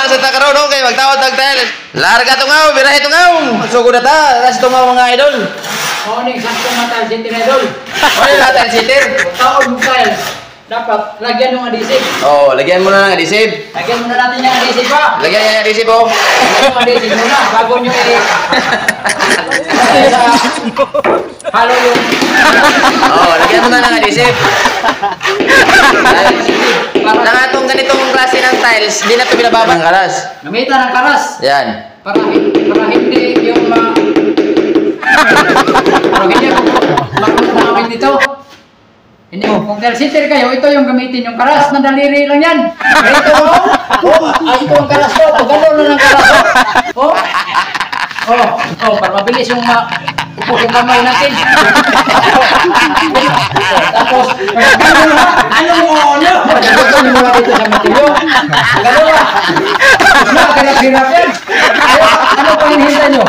lang sa takaroon, okay, magtawad tag-tiles. Larga tungaw, birahe tungaw. Magsugod na ta, tas tungaw mga idol. Morning, sakto mga tiles city idol. Ano yung tiles city? Taon yung tiles. Dapat lagyan yung adhesive. Oh, lagyan mo na ng adhesive. Lagyan muna natin yung adhesive pa. Lagyan niya ng adhesive, oh. Lagyan yung adhesive muna bago nyo halo yung... Oh, lagyan mo na ng adhesive. Nang atong ganitong klase ng tiles, di na ito binababa ng karas. Gamitan ng karas. Yan. Para hindi yung para hindi makamit dito. Hindi mo, kung telsitter kayo, ito yung gamitin yung karas na daliri lang yan. Ito, ito ang karas ko, gano'n na ng karas ko. Para mabilis yung upos yung kamay natin. Tapos, ano mo? Ito yung mga dito sa matilyo. Gano'n na. Hirap yan. Ano pa hinihintay nyo?